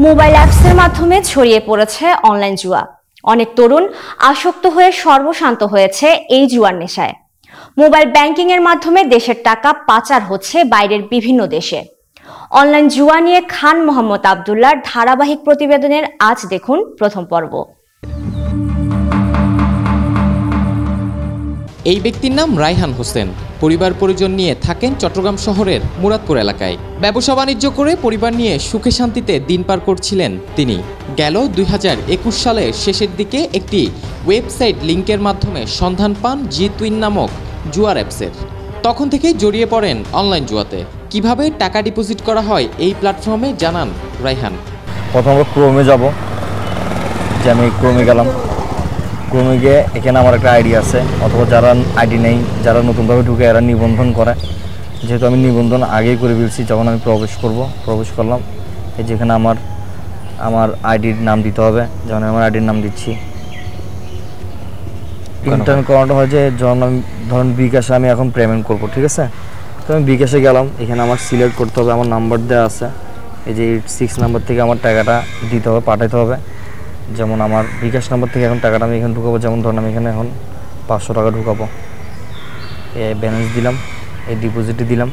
Mobile অ্যাপসের মাধ্যমে ছড়িয়ে পড়েছে অনলাইন জুয়া। অনেক তরুণ আসক্ত হয়ে সর্বশান্ত হয়েছে এই জুয়ার নেশায়। মোবাইল ব্যাংকিং এর মাধ্যমে দেশের টাকা পাচার হচ্ছে বাইরের বিভিন্ন দেশে। অনলাইন জুয়া নিয়ে খান মোহাম্মদ আব্দুল্লাহর ধারাবাহিক প্রতিবেদনের আজ দেখুন প্রথম পর্ব। এই ব্যক্তির নাম রায়হান হোসেন। পরিবার পরিজন নিয়ে থাকেন চট্টগ্রাম শহরের মুরাদপুর এলাকায়। ব্যবসা বাণিজ্য করে পরিবার নিয়ে সুখে শান্তিতে দিন পার করছিলেন তিনি। গেল 2021 সালের শেষের দিকে একটি ওয়েবসাইট লিংকের মাধ্যমে সন্ধান পান জি-টুইন নামক জুয়ার অ্যাপসের। তখন থেকেই জড়িয়ে পড়েন অনলাইন জুয়াতে। কিভাবে টাকা ডিপোজিট করা হয় এই প্ল্যাটফর্মে জানান রায়হান। প্রথমে ক্রোমে যাব, যে আমি ক্রোমে গেলাম। ক্রোমে গিয়ে এখানে আমার একটা আইডি আছে, অথবা যারা আইডি নেই, যারা নতুনভাবে ঢুকে এরা নিবন্ধন করে। যেহেতু আমি নিবন্ধন আগেই করে ফেলছি, যখন আমি প্রবেশ করলাম, এই যেখানে আমার আইডির নাম দিতে হবে। যেমন আমার আইডির নাম দিচ্ছি। ইন্টারনেট করাটা হয় যে যখন আমি ধরুন বিকাশে আমি এখন পেমেন্ট করব, ঠিক আছে? তো আমি বিকাশে গেলাম, এখানে আমার সিলেক্ট করতে হবে, আমার নাম্বার দেওয়া আছে। এই যে 86 নাম্বার থেকে আমার টাকাটা দিতে হবে, পাঠাতে হবে। যেমন আমার বিকাশ নাম্বার থেকে এখন টাকাটা আমি এখানে ঢুকাবো। যেমন ধরুন আমি এখানে এখন 500 টাকা ঢুকাবো। এই ব্যালেন্স দিলাম, এই ডিপোজিটে দিলাম।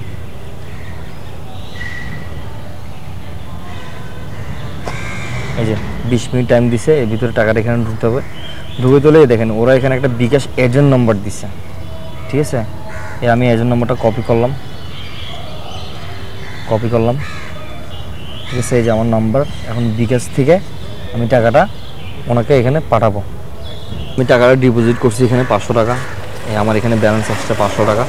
এই যে 20 মিনিট টাইম দিছে, এর ভিতরে টাকাটা এখানে ঢুকতে হবে। ঢুকে তোলে দেখেন ওরা এখানে একটা বিকাশ এজেন্ট নম্বর দিছে, ঠিক আছে? আমি এজেন্ট নম্বরটা কপি করলাম, ঠিক আছে? এই যে আমার নাম্বার। এখন বিকাশ থেকে আমি টাকাটা ওনাকে এখানে পাঠাবো। আমি টাকাটা ডিপোজিট করছি এখানে 500 টাকা। আমার এখানে ব্যালেন্স আসছে 500 টাকা।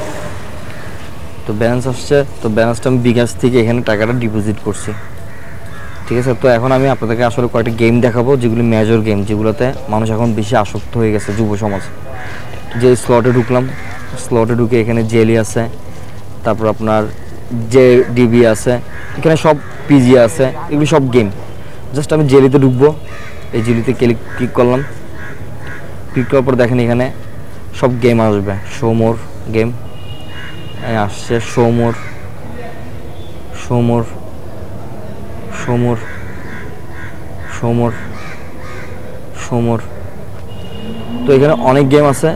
তো ব্যালেন্স আসছে, তো ব্যালেন্সটা আমি বিকাশ থেকে এখানে টাকাটা ডিপোজিট করছি, ঠিক আছে? তো এখন আমি আপনাদেরকে আসলে কয়েকটা গেম দেখাবো, যেগুলি মেজর গেম, যেগুলোতে মানুষ এখন বেশি আসক্ত হয়ে গেছে, যুব সমাজ। যে স্লটে ঢুকলাম, স্লটে ঢুকে এখানে জেলি আছে, তারপর আপনার যে ডিবি আছে, এখানে সব পিজি আছে, এগুলি সব গেম। জাস্ট আমি জেলিতে ঢুকবো। এই জেলিতে ক্লিক করলাম। ক্লিক করার পর দেখেন এখানে সব গেম আসবে। শোমোর গেম আসছে, শোমোর। তো এখানে অনেক গেম আছে।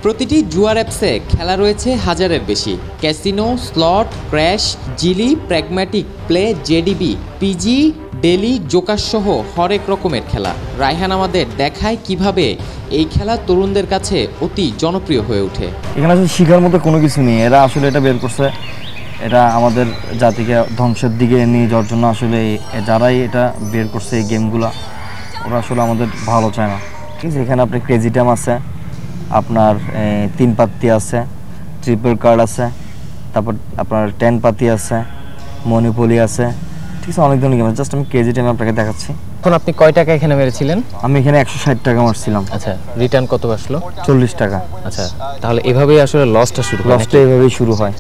প্রতিটি জুয়ার অ্যাপসে খেলা রয়েছে হাজারের বেশি। Casino, slot, crash, Jili, pragmatic play, JDB, PG, daily, joker সহ হরেক রকমের খেলা। রায়হান আমাদের দেখায় কিভাবে এই খেলা তরুণদের কাছে অতি জনপ্রিয় হয়ে ওঠে। এখানে আসলে শিখার মতো কোনো কিছু নেই। এরা আসলে এটা বের করছে, এটা আমাদের জাতিকে ধ্বংসের দিকে নিয়ে যাওয়ার জন্য। আসলে যারাই এটা বের করছে এই গেমগুলো, ওরা আসলে আমাদের ভালো চায় না, ঠিক আছে? এখানে আপনার ক্রেজি টাইম আছে, আপনার 3 পাত্তি আছে, ট্রিপল কার্ড আছে, তারপর আপনার 10 পাতি আছে, মনিপলি আছে, ঠিক আছে? অনেক ধরনের গেম আছে। জাস্ট আমি ক্রেজি টাইম আপনাকে দেখাচ্ছি। এখন আপনি কয় টাকা এখানে মেরেছিলেন? আমি এখানে 160 টাকা মারছিলাম। আচ্ছা, রিটার্ন কত আসলো? 40 টাকা। আচ্ছা, তাহলে এভাবেই আসলে লসটা শুরু হয়? লসটা এভাবেই শুরু হয়।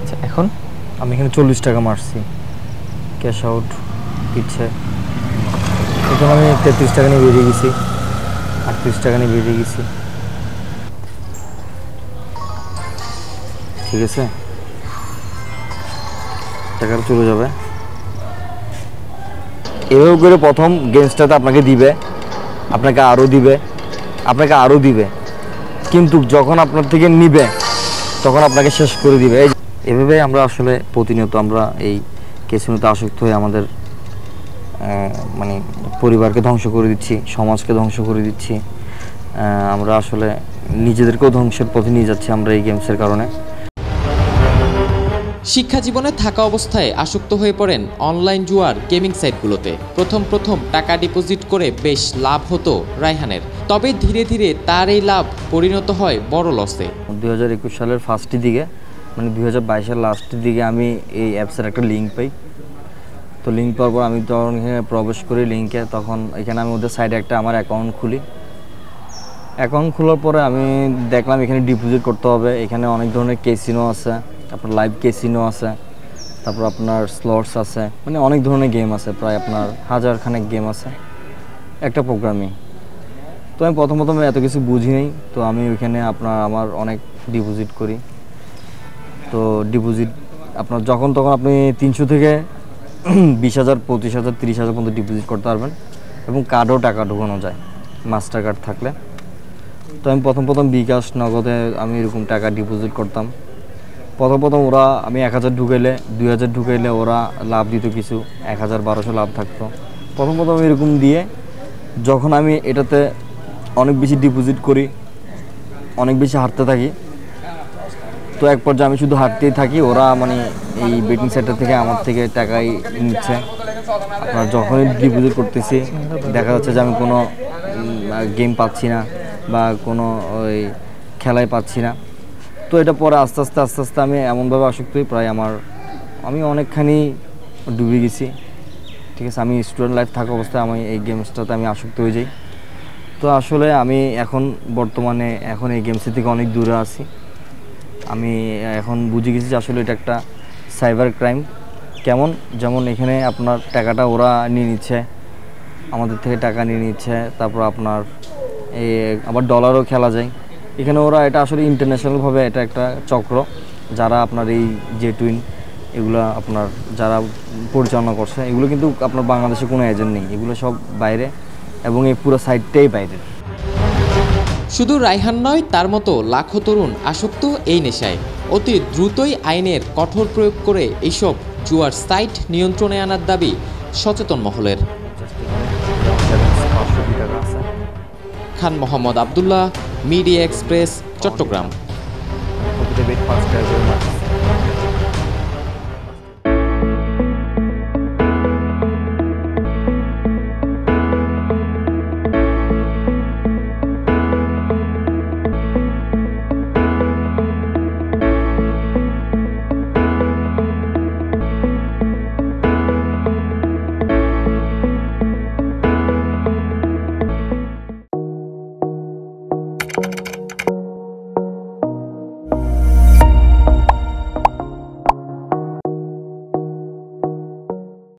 আচ্ছা, এখন আমি এখানে 40 টাকা মারছি, ক্যাশ আউট দিচ্ছে। এখন আমি 33 টাকা নিয়ে বেরিয়ে গেছি, 38 টাকা নিয়ে বেরিয়ে গেছি, ঠিক আছে? টাকাটা চলে যাবে। এভাবে করে প্রথম গেমসটাতে আপনাকে দিবে, আপনাকে আরও দিবে, কিন্তু যখন আপনার থেকে নিবে তখন আপনাকে শেষ করে দিবে। এভাবে আমরা আসলে প্রতিনিয়ত আমরা এই ক্যাসিনোতে আসক্ত হয়ে আমাদের মানে পরিবারকে ধ্বংস করে দিচ্ছি, সমাজকে ধ্বংস করে দিচ্ছি। আমরা আসলে নিজেদেরকেও ধ্বংসের পথে নিয়ে যাচ্ছি আমরা এই গেমসের কারণে। শিক্ষা জীবনে থাকা অবস্থায় আসক্ত হয়ে পড়েন অনলাইন জুয়ার গেমিং সাইটগুলোতে। প্রথম টাকা ডিপোজিট করে বেশ লাভ হতো রায়হানের। তবে ধীরে ধীরে তার এই লাভ পরিণত হয় বড় লসে। 2021 সালের ফার্স্টের দিকে, মানে 2022-এর লাস্টের দিকে আমি এই অ্যাপসের একটা লিঙ্ক পাই। তো লিঙ্ক পাওয়ার পর আমি তখন এখানে প্রবেশ করি লিঙ্কে। তখন এখানে আমি ওদের সাইডে একটা আমার অ্যাকাউন্ট খুলি। অ্যাকাউন্ট খোলার পরে আমি দেখলাম এখানে ডিপোজিট করতে হবে। এখানে অনেক ধরনের ক্যাসিনো আছে, তারপর লাইভ ক্যাসিনো আছে, তারপর আপনার স্লটস আছে, মানে অনেক ধরনের গেম আছে, প্রায় আপনার 1000 খানেক গেম আছে একটা প্রোগ্রামে। আমি প্রথম এত কিছু বুঝি নাই, তো আমি ওইখানে আমার অনেক ডিপোজিট করি। তো ডিপোজিট আপনার যখন তখন আপনি 300 থেকে 20,000, 25,000, 30,000 পর্যন্ত ডিপোজিট করতে পারবেন, এবং কার্ডেও টাকা ঢোকানো যায় মাস্টার কার্ড থাকলে। তো আমি প্রথম বিকাশ নগদে আমি এরকম টাকা ডিপোজিট করতাম। প্রথম ওরা আমি 1,000 ঢুকাইলে 2,000 ঢুকাইলে ওরা লাভ দিত কিছু, 1,000-1,200 লাভ থাকতো। প্রথম এরকম দিয়ে যখন আমি এটাতে অনেক বেশি ডিপোজিট করি, অনেক বেশি হারতে থাকি, তো এক পর্যায়ে আমি শুধু হারতেই থাকি। ওরা মানে এই বেটিং সেন্টার থেকে আমার থেকে টাকাই নিচ্ছে। আপনার যখনই ডিপোজিট করতেছি দেখা যাচ্ছে যে আমি কোনো গেম পাচ্ছি না বা কোনো ওই খেলায় পাচ্ছি না। তো এটা পরে আস্তে আস্তে আমি এমনভাবে আসক্ত হই, প্রায় আমি অনেকখানি ডুবে গেছি। ঠিক আছে, আমি স্টুডেন্ট লাইফ থাকা অবস্থায় আমি এই গেমসটাতে আমি আসক্ত হয়ে যাই। তো আসলে আমি এখন বর্তমানে এই গেমসের থেকে অনেক দূরে আছি। আমি এখন বুঝে গেছি যে আসলে এটা একটা সাইবার ক্রাইম। যেমন এখানে আপনার টাকাটা ওরা নিয়ে নিচ্ছে, আমাদের থেকে টাকা নিয়ে নিচ্ছে। তারপর আপনার আবার ডলারও খেলা যায় এখানে। ওরা এটা আসলে ইন্টারন্যাশনালভাবে এটা একটা চক্র, যারা আপনার এই জেটুইন এগুলো আপনার যারা পরিচালনা করছে, এগুলো কিন্তু আপনার বাংলাদেশে কোনো এজেন্ট নেই, এগুলো সব বাইরে, এবং এই পুরো সাইডটাই বাইরে। শুধু রায়হান নয়, তার মতো লাখো তরুণ আসক্ত এই নেশায়। অতি দ্রুতই আইনের কঠোর প্রয়োগ করে এইসব জুয়ার সাইট নিয়ন্ত্রণে আনার দাবি সচেতন মহলের। Khan Mohammad Abdullah, media express, Chittagong.